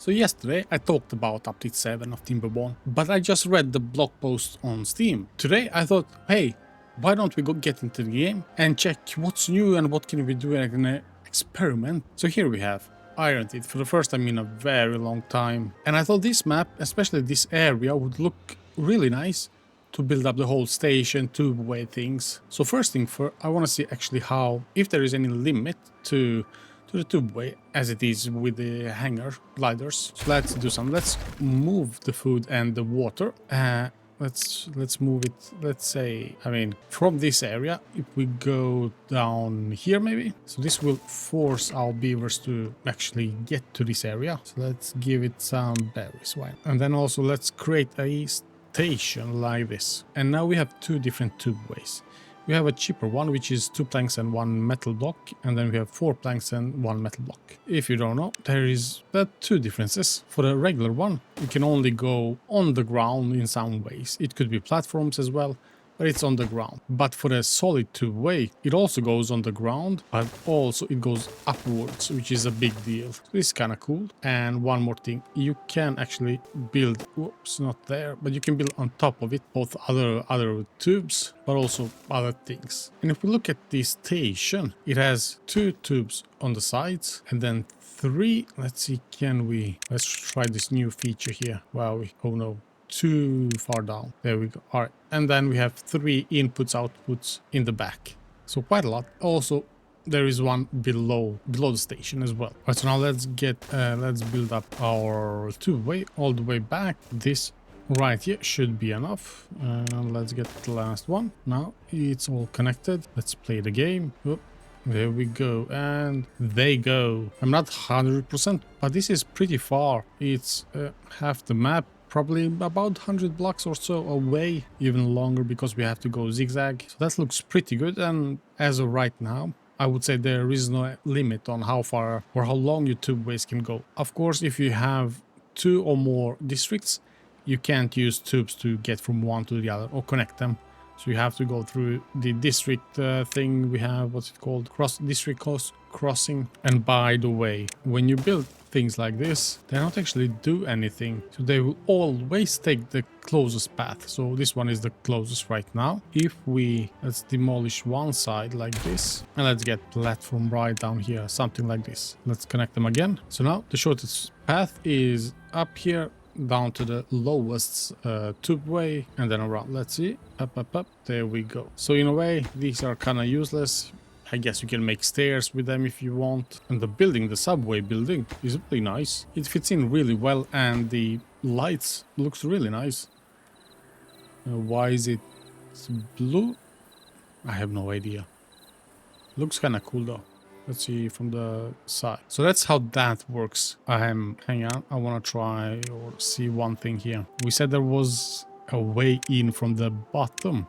So yesterday I talked about update 7 of Timberborn, but I just read the blog post on Steam. Today I thought, hey, why don't we go get into the game and check what's new and what can we do in an experiment. So here we have Ironed It for the first time in a very long time. And I thought this map, especially this area, would look really nice to build up the whole station, tubeway things. So first thing first, I want to see actually how, if there is any limit to the tubeway as it is with the hangar gliders. So let's do some. Let's move the food and the water. Let's move it, let's say, I mean, from this area, if we go down here maybe. So this will force our beavers to actually get to this area. So let's give it some berries, why? And then also let's create a station like this. And now we have two different tubeways. We have a cheaper one, which is 2 planks and 1 metal block, and then we have 4 planks and 1 metal block. If you don't know, there is two differences. For the regular one, you can only go on the ground in some ways. It could be platforms as well, but it's on the ground. But for the solid two-way, it also goes on the ground, but also it goes upwards, which is a big deal. So this is kind of cool. And one more thing, you can actually build, whoops, not there, but you can build on top of it both other tubes, but also other things. And if we look at this station, it has 2 tubes on the sides and then 3. Let's see, let's try this new feature here. Wow, oh no. Too far down. There we go. All right, and then we have 3 inputs, outputs in the back, so quite a lot. Also there is one below the station as well. All right, so now let's build up our two-way all the way back. This right here should be enough. Let's get the last one. Now it's all connected. Let's play the game. Oop. There we go, and they go. I'm not 100%, but this is pretty far. It's half the map, probably about 100 blocks or so away, even longer because we have to go zigzag. So that looks pretty good, and as of right now, I would say there is no limit on how far or how long your tubeways can go. Of course, if you have 2 or more districts, you can't use tubes to get from one to the other or connect them. So you have to go through the district thing we have, what's it called? District crossing. And by the way, when you build things like this, they don't actually do anything. So they will always take the closest path. So this one is the closest right now. If let's demolish one side like this, and let's get platform right down here, something like this. Let's connect them again. So now the shortest path is up here, down to the lowest tubeway, and then around. Let's see, up, there we go. So in a way, these are kind of useless. I guess you can make stairs with them if you want. And the subway building is really nice. It fits in really well, and the lights looks really nice. Why is it blue? I have no idea. Looks kind of cool though. Let's see from the side. So that's how that works. Hang on, I want to try or see one thing here. We said there was a way in from the bottom.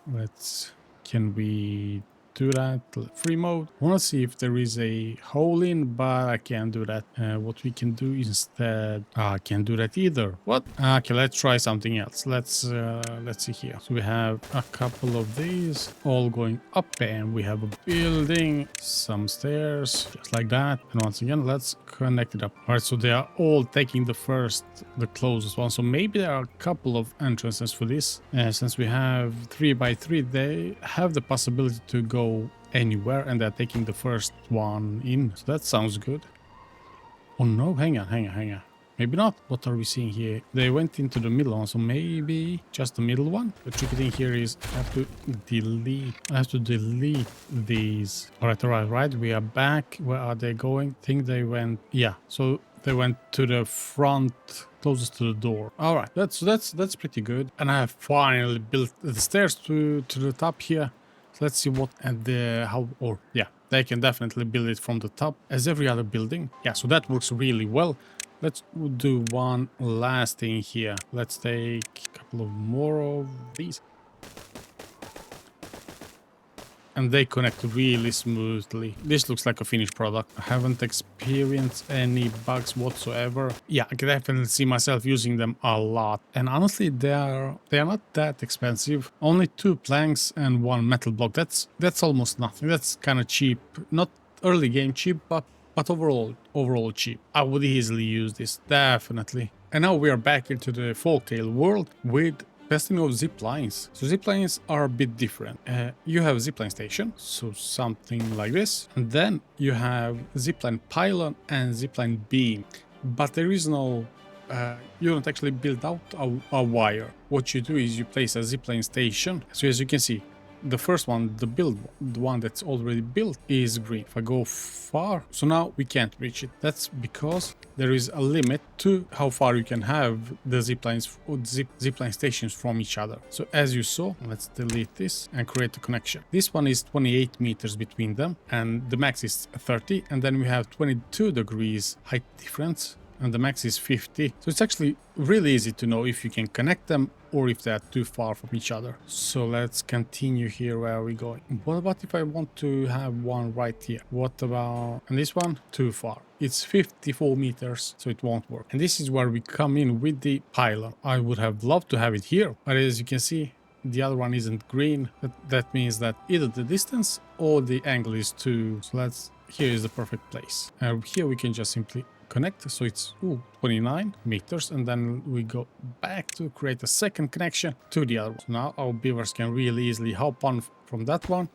Can we do that? Free mode. I want to see if there is a hole in, but I can't do that. What we can do instead, I can't do that either. What? Okay, let's try something else. Let's see here. So we have a couple of these all going up, and we have a building, some stairs, just like that. And once again, let's connect it up. All right, so they are all taking the closest one. So maybe there are a couple of entrances for this. Since we have 3 by 3, they have the possibility to go anywhere, and they're taking the first one in. So that sounds good. Oh no, hang on. Maybe not. What are we seeing here? They went into the middle one, so maybe just the middle one. The tricky thing here is I have to delete these. All right. We are back. Where are they going? I think they went, yeah. So they went to the front, closest to the door. All right, that's pretty good. And I have finally built the stairs to the top here. So let's see what they can definitely build it from the top as every other building. Yeah, so that works really well. Let's do one last thing here. Let's take a couple of more of these. And they connect really smoothly. This looks like a finished product. I haven't experienced any bugs whatsoever. Yeah, I can definitely see myself using them a lot. And honestly, they are not that expensive. Only 2 planks and 1 metal block. That's almost nothing. That's kind of cheap. Not early game cheap, but but overall cheap. I would easily use this, definitely. And now we are back into the folktale world with testing of zip lines. So zip lines are a bit different. You have a zipline station, so something like this, and then you have zipline pylon and zipline beam, but there is no you don't actually build out a wire. What you do is you place a zipline station. So as you can see, the first one, the one that's already built, is green. If I go far, so now we can't reach it. That's because there is a limit to how far you can have the zipline stations from each other. So as you saw, let's delete this and create a connection. This one is 28 meters between them, and the max is 30, and then we have 22 degrees height difference, and the max is 50. So it's actually really easy to know if you can connect them or if they're too far from each other. So let's continue here. Where are we going? What about if I want to have one right here? What about, and this one? Too far. It's 54 meters, so it won't work. And this is where we come in with the pylon. I would have loved to have it here, but as you can see, the other one isn't green. That means that either the distance or the angle is too. So here is the perfect place. And here we can just simply connect, so it's 29 meters, and then we go back to create a second connection to the other one. So now our beavers can really easily hop on from that one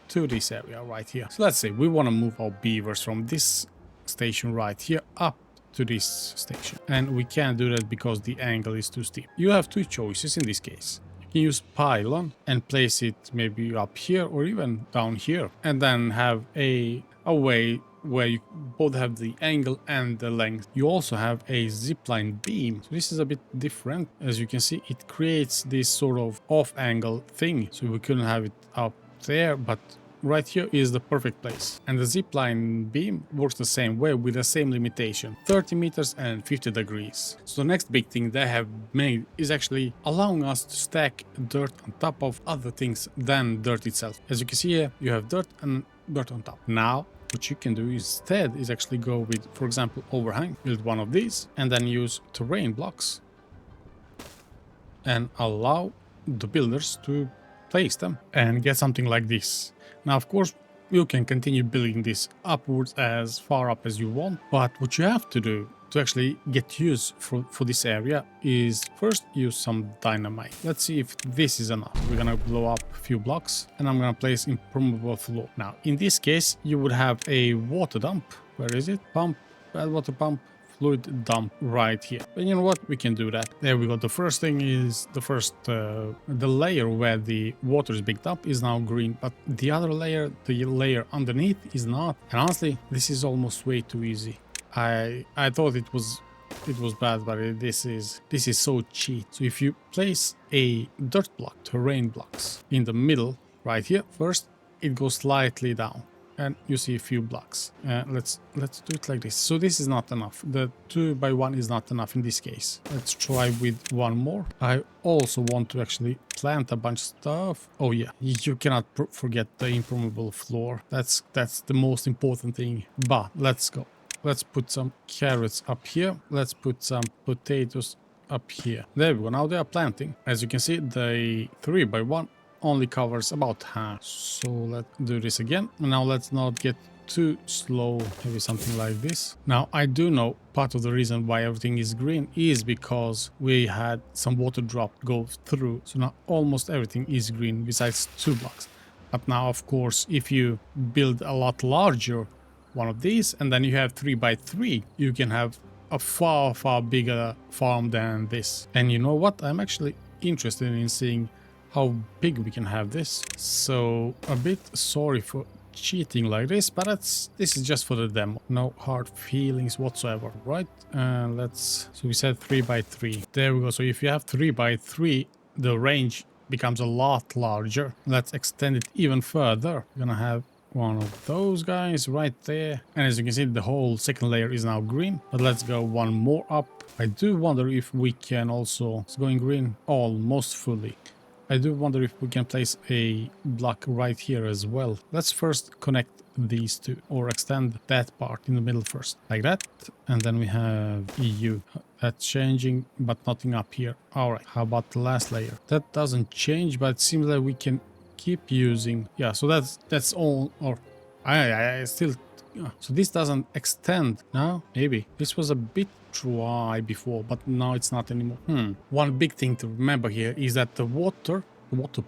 to this area right here. So let's say we want to move our beavers from this station right here up to this station, and we can't do that because the angle is too steep. You have two choices in this case. You can use pylon and place it maybe up here or even down here, and then have a way where you both have the angle and the length. You also have a zipline beam. So this is a bit different. As you can see, it creates this sort of off angle thing. So we couldn't have it up there, but right here is the perfect place. And the zipline beam works the same way with the same limitation, 30 meters and 50 degrees. So the next big thing they have made is actually allowing us to stack dirt on top of other things than dirt itself. As you can see here, you have dirt and dirt on top. Now, what you can do instead is actually go with, for example, overhang, build one of these, and then use terrain blocks and allow the builders to place them and get something like this. Now, of course, you can continue building this upwards as far up as you want, but what you have to do to actually get use for this area is first use some dynamite. Let's see if this is enough. We're gonna blow up a few blocks, and I'm gonna place impermeable floor. Now, in this case, you would have a water dump. Where is it? Pump, bad water pump, fluid dump right here. And you know what? We can do that. There we go. The first thing is the layer where the water is picked up is now green, but the other layer, the layer underneath, is not. And honestly, this is almost way too easy. I thought it was bad, but this is so cheap. So if you place a dirt block, terrain blocks in the middle right here, first it goes slightly down and you see a few blocks. Let's do it like this. So this is not enough. The 2x1 is not enough in this case. Let's try with one more. I also want to actually plant a bunch of stuff. Oh yeah, you cannot forget the impermeable floor. That's the most important thing. But let's go. Let's put some carrots up here. Let's put some potatoes up here. There we go. Now they are planting. As you can see, the 3x1 only covers about half. So let's do this again. Now let's not get too slow. Maybe something like this. Now I do know part of the reason why everything is green is because we had some water drop go through. So now almost everything is green besides 2 blocks. But now, of course, if you build a lot larger one of these, and then you have 3x3, you can have a far bigger farm than this. And you know what? I'm actually interested in seeing how big we can have this. So a bit sorry for cheating like this, but this is just for the demo. No hard feelings whatsoever, right? So we said 3x3. There we go. So if you have 3x3, the range becomes a lot larger. Let's extend it even further. We're gonna have one of those guys right there, and as you can see, the whole second layer is now green. But let's go one more up. I do wonder if we can also, it's going green almost fully. I do wonder if we can place a block right here as well. Let's first connect these two, or extend that part in the middle first, like that. And then we have EU. That's changing, but nothing up here. All right, how about the last layer? That doesn't change, but it seems like we can keep using. Yeah, so that's all. Or I still So this doesn't extend now. Maybe this was a bit dry before, but now it's not anymore. One big thing to remember here is that the water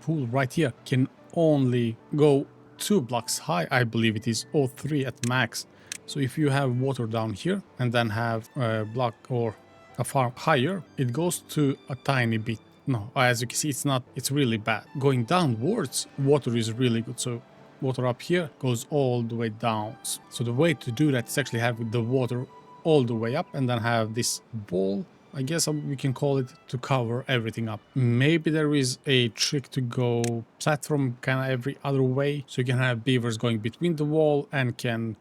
pool right here can only go 2 blocks high, I believe it is, or 3 at max. So if you have water down here and then have a block or a farm higher, it goes to a tiny bit. No, as you can see, it's really bad. Going downwards, water is really good. So water up here goes all the way down. So the way to do that is actually have the water all the way up and then have this ball, I guess we can call it, to cover everything up. Maybe there is a trick to go platform kind of every other way, so you can have beavers going between the wall and can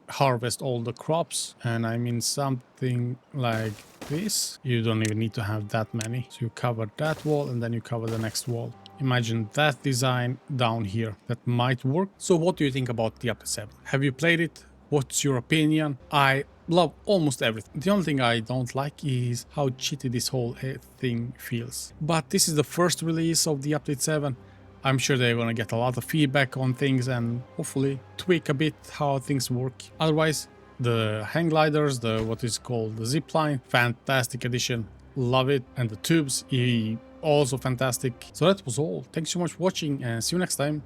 harvest all the crops. And I mean something like this. You don't even need to have that many. So you cover that wall and then you cover the next wall. Imagine that design down here. That might work. So what do you think about the Update 7? Have you played it? What's your opinion? I love almost everything. The only thing I don't like is how cheaty this whole thing feels. But this is the first release of the Update 7. I'm sure they're gonna get a lot of feedback on things and hopefully tweak a bit how things work. Otherwise, the hang gliders, the what is called the zipline, fantastic addition, love it. And the tubes, also fantastic. So that was all. Thanks so much for watching and see you next time.